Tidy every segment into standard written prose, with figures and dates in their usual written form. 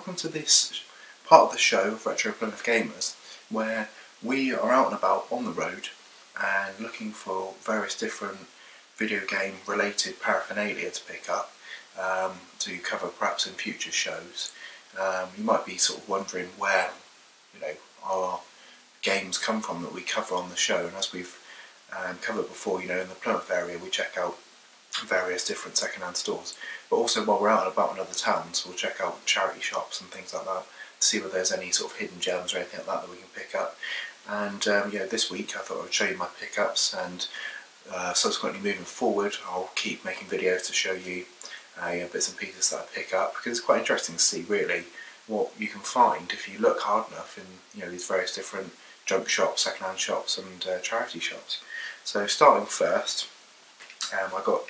welcome to this part of the show of Retro Plymouth Gamers, where we are out and about on the road and looking for various different video game related paraphernalia to pick up to cover perhaps in future shows. You might be sort of wondering where our games come from that we cover on the show, and as we've covered before, in the Plymouth area we check out various different second-hand stores, but also while we're out and about in other towns we'll check out charity shops and things like that to see whether there's any sort of hidden gems or anything like that we can pick up. And this week I thought I would show you my pickups, and subsequently moving forward I'll keep making videos to show you bits and pieces that I pick up, because it's quite interesting to see really what you can find if you look hard enough in these various different junk shops, second-hand shops and charity shops. So starting first, I got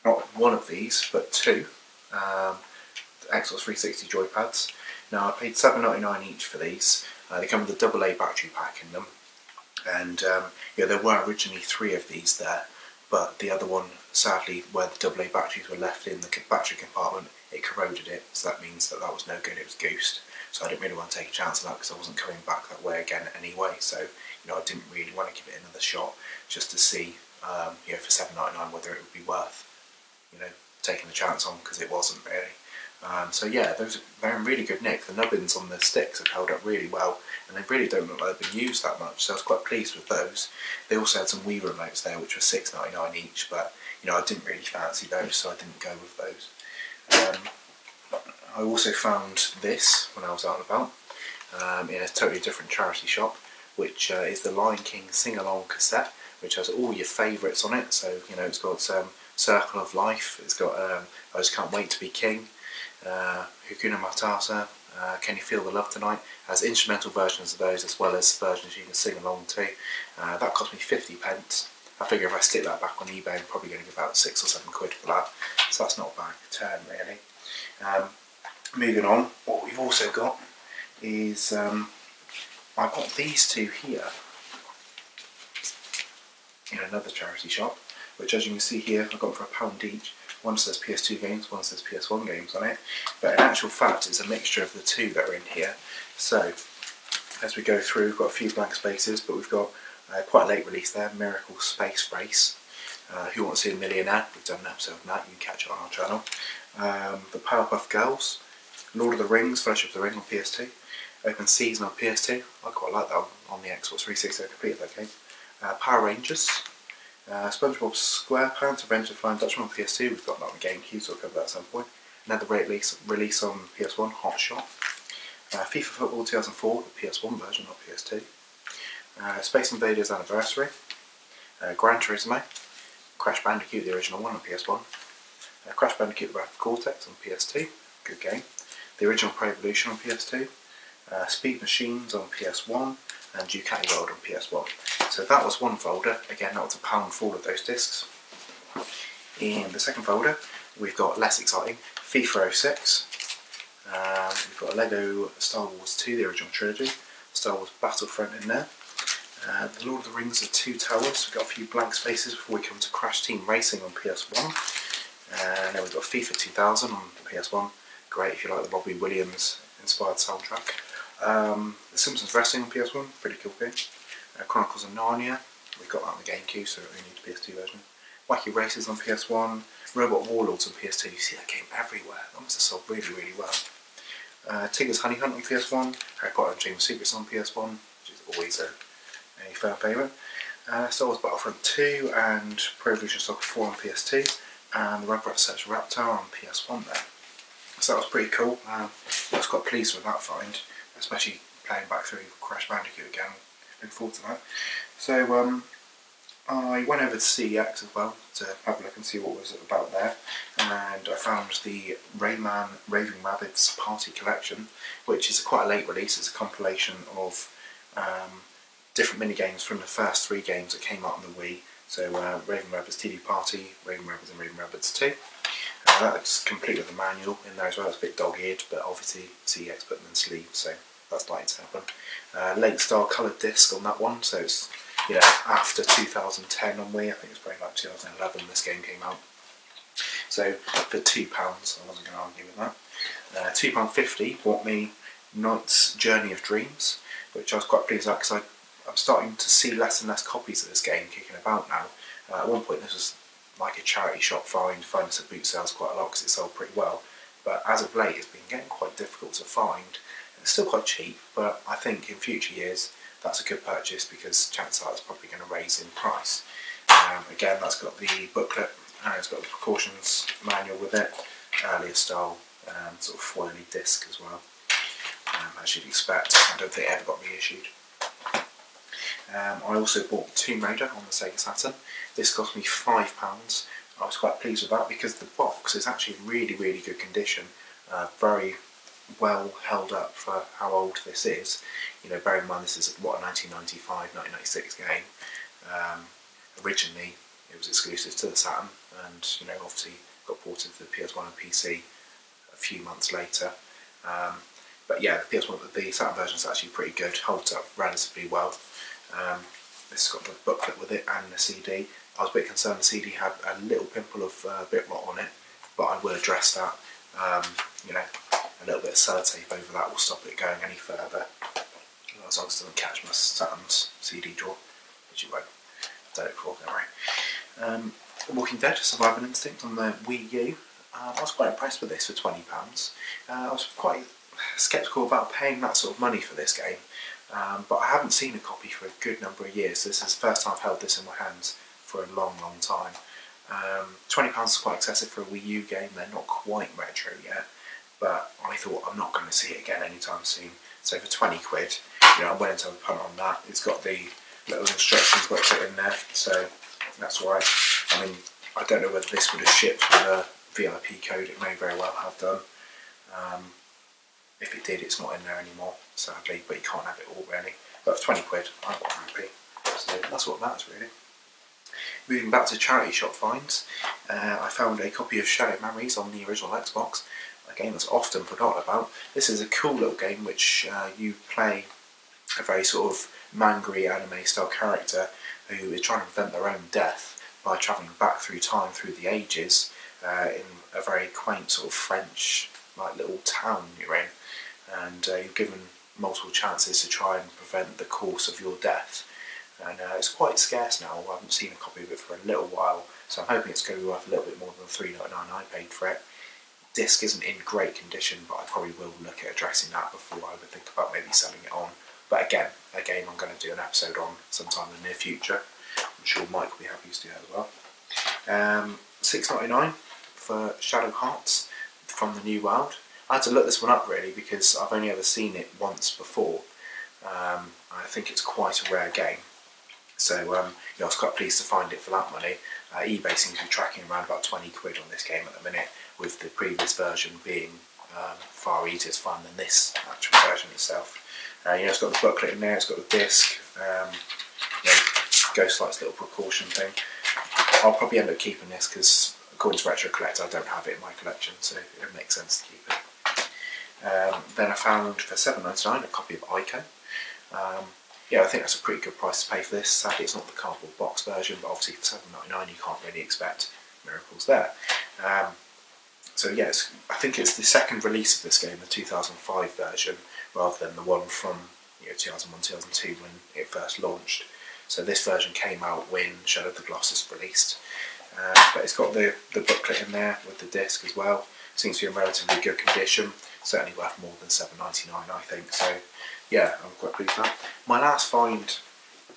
not one of these but two Xbox 360 joypads. Now I paid $7.99 each for these. They come with a AA battery pack in them, and there were originally 3 of these there, but the other one, sadly, where the AA batteries were left in the battery compartment, it corroded it, so that means that was no good, it was goosed. So I didn't really want to take a chance on that because I wasn't coming back that way again anyway, so I didn't really want to give it another shot just to see for $7.99 whether it would be worth taking the chance on, because it wasn't really. So yeah, they're in really good nick. The nubbins on the sticks have held up really well, and they really don't look like they've been used that much, so I was quite pleased with those. They also had some Wii remotes there which were $6.99 each, but I didn't really fancy those, so I didn't go with those. I also found this when I was out and about in a totally different charity shop, which is the Lion King SingAlong cassette, which has all your favourites on it. So it's got Circle of Life, it's got I Just Can't Wait to Be King, Hakuna Matata, Can You Feel the Love Tonight. It has instrumental versions of those as well as versions you can sing along to. That cost me 50p. I figure if I stick that back on eBay I'm probably going to get about 6 or 7 quid for that, so that's not a bad return really. Moving on, what we've also got is I got these two here in another charity shop, which as you can see here I got them for £1 each. One says PS2 games, one says PS1 games on it, but in actual fact it's a mixture of the two that are in here. So as we go through, we've got a few blank spaces, but we've got quite a late release there, Miracle Space Race, Who Wants to Be a Millionaire, we've done an episode on that, you can catch it on our channel. The Powerpuff Girls, Lord of the Rings, Fellowship of the Ring on PS2, Open Season on PS2, I quite like that on the Xbox 360, I completed that game. Power Rangers, SpongeBob SquarePants, Revenge of the Flying Dutchman on PS2, we've got that on GameCube, so I'll cover that at some point. Another release on PS1, Hot Shot. FIFA Football 2004, the PS1 version, not PS2. Space Invaders Anniversary. Gran Turismo. Crash Bandicoot, the original one on PS1. Crash Bandicoot The Wrath of Cortex on PS2, good game. The original Pro Evolution on PS2. Speed Machines on PS1. And Ducati World on PS1. So that was one folder. Again, that was £1 for all of those discs. In the second folder, we've got less exciting FIFA 06. We've got a Lego Star Wars 2, the original trilogy. Star Wars Battlefront in there. The Lord of the Rings of Two Towers. We've got a few blank spaces before we come to Crash Team Racing on PS1. And then we've got FIFA 2000 on PS1. Great if you like the Robbie Williams inspired soundtrack. The Simpsons Wrestling on PS1, pretty cool game. Chronicles of Narnia, we've got that on the GameCube, so we need the PS2 version. Wacky Races on PS1, Robot Warlords on PS2, you see that game everywhere, that must have sold really, really well. Tigger's Honey Hunt on PS1, Harry Potter and Chamber Secrets on PS1, which is always a fan favourite. Star Wars Battlefront 2 and Pro Evolution Soccer 4 on PS2, and the Rugrats Search Raptor on PS1 there. So that was pretty cool, I was quite pleased with that find, especially playing back through Crash Bandicoot again. Looking forward to that. So I went over to CEX as well to have a look and see what was about there, and I found the Rayman Raving Rabbids Party Collection, which is quite a late release. It's a compilation of different mini-games from the first 3 games that came out on the Wii. So Raving Rabbids TV Party, Raving Rabbids and Raving Rabbids 2. That's complete with the manual in there as well. It's a bit dog-eared, but obviously CEX put them in sleeves, so that's likely to happen. Late style coloured disc on that one, so it's after 2010 on Wii. I think it's probably like 2011 this game came out. So for £2, I wasn't going to argue with that. £2.50 bought me Knight's Journey of Dreams, which I was quite pleased with because I'm starting to see less and less copies of this game kicking about now. At one point this was like a charity shop find this at boot sales quite a lot because it sold pretty well, but as of late it's been getting quite difficult to find. It's still quite cheap, but I think in future years that's a good purchase because chances are it's probably going to raise in price. Again, that's got the booklet and it's got the precautions manual with it, earlier style sort of foily disc as well, as you'd expect. I don't think it ever got reissued. I also bought Tomb Raider on the Sega Saturn. This cost me £5. I was quite pleased with that because the box is actually in really, really good condition. Very well held up for how old this is. You know, bearing in mind this is what, a 1995, 1996 game. Originally it was exclusive to the Saturn, and you know, obviously got ported to the PS1 and PC a few months later. But yeah, the PS1, the Saturn version is actually pretty good, holds up relatively well. This has got the booklet with it and the CD. I was a bit concerned the CD had a little pimple of bit rot on it, but I will address that. You know, a little bit of sellotape over that will stop it going any further, as long as it doesn't catch my Saturn's CD drawer, which it won't. I've done it before, don't worry. Walking Dead: Survival Instinct on the Wii U. I was quite impressed with this for £20. I was quite sceptical about paying that sort of money for this game, but I haven't seen a copy for a good number of years. This is the first time I've held this in my hands for a long, long time. £20 is quite excessive for a Wii U game. They're not quite retro yet, but I thought I'm not going to see it again anytime soon. So for 20 quid, you know, I went into a punt on that. It's got the little instructions booklet in there, so that's alright. I mean, I don't know whether this would have shipped with a VIP code. It may very well have done. If it did, it's not in there anymore, sadly, but you can't have it all really. But for 20 quid, I'm quite happy. So that's what that's really. Moving back to charity shop finds, I found a copy of Shadow Memories on the original Xbox, a game that's often forgotten about. This is a cool little game which you play a very sort of mangry anime style character who is trying to prevent their own death by travelling back through time, through the ages, in a very quaint sort of French like little town you're in, and you're given multiple chances to try and prevent the course of your death. And it's quite scarce now. I haven't seen a copy of it for a little while, so I'm hoping it's going to be worth a little bit more than the £3.99 I paid for it. Disc isn't in great condition, but I probably will look at addressing that before I would think about maybe selling it on. But again, a game I'm going to do an episode on sometime in the near future. I'm sure Mike will be happy to do that as well. £6.99 for Shadow Hearts from the New World. I had to look this one up really because I've only ever seen it once before. I think it's quite a rare game. So you know, I was quite pleased to find it for that money. eBay seems to be tracking around about 20 quid on this game at the minute, with the previous version being far easier to find than this actual version itself. You know, it's got the booklet in there, it's got the disc, you know, Ghostlight's little precaution thing. I'll probably end up keeping this because, according to Retro Collector, I don't have it in my collection, so it makes sense to keep it. Then I found for £7.99 a copy of Ico. Yeah, I think that's a pretty good price to pay for this. Sadly, it's not the cardboard box version, but obviously for £7.99 you can't really expect miracles there. So yes, I think it's the second release of this game, the 2005 version, rather than the one from 2001, 2002 when it first launched. So this version came out when Shadow of the Colossus released. But it's got the booklet in there with the disc as well. Seems to be in relatively good condition. Certainly worth more than £7.99 I think. So yeah, I'm quite pleased with that. My last find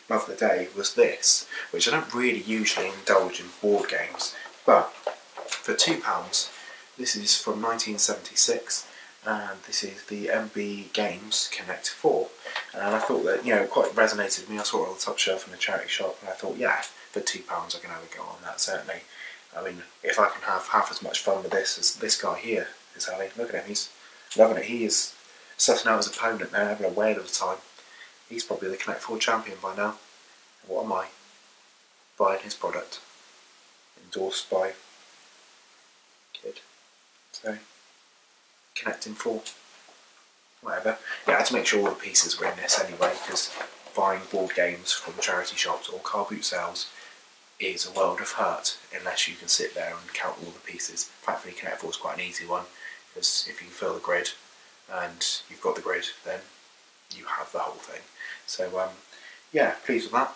of the day was this, which I don't really usually indulge in board games, but for £2, this is from 1976, and this is the MB Games Connect 4, and I thought that, you know, it quite resonated with me. I saw it on the top shelf in the charity shop, and I thought, yeah, for £2 I can have a go on that, certainly. I mean, if I can have half as much fun with this as this guy here is having, look at him, he's loving it. He is sussing out his opponent there, having a whale of a time. He's probably the Connect 4 champion by now. And what am I? Buying his product. Endorsed by Kid. So, Connecting 4. Whatever. Yeah, I had to make sure all the pieces were in this anyway, because buying board games from charity shops or car boot sales is a world of hurt unless you can sit there and count all the pieces. Thankfully Connect 4 is quite an easy one, because if you can fill the grid and you've got the grid, then you have the whole thing. So yeah, pleased with that.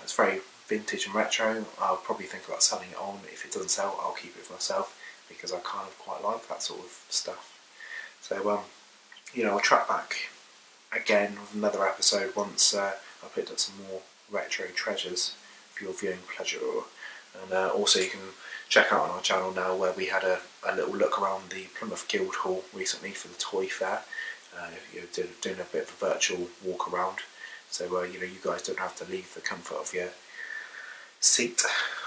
It's very vintage and retro. I'll probably think about selling it on. If it doesn't sell, I'll keep it for myself, because I kind of quite like that sort of stuff. So you know, I'll track back again with another episode once I've picked up some more retro treasures for your viewing pleasure. And also you can check out on our channel now where we had a little look around the Plymouth Guildhall recently for the toy fair. You're doing a bit of a virtual walk around, so you know, you guys don't have to leave the comfort of your seat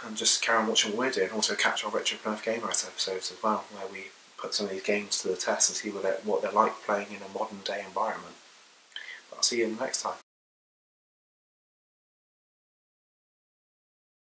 and just carry on watching what we're doing. Also catch our Retro Plymouth Gamers episodes as well, where we put some of these games to the test and see what they're like playing in a modern day environment. But I'll see you in the next time.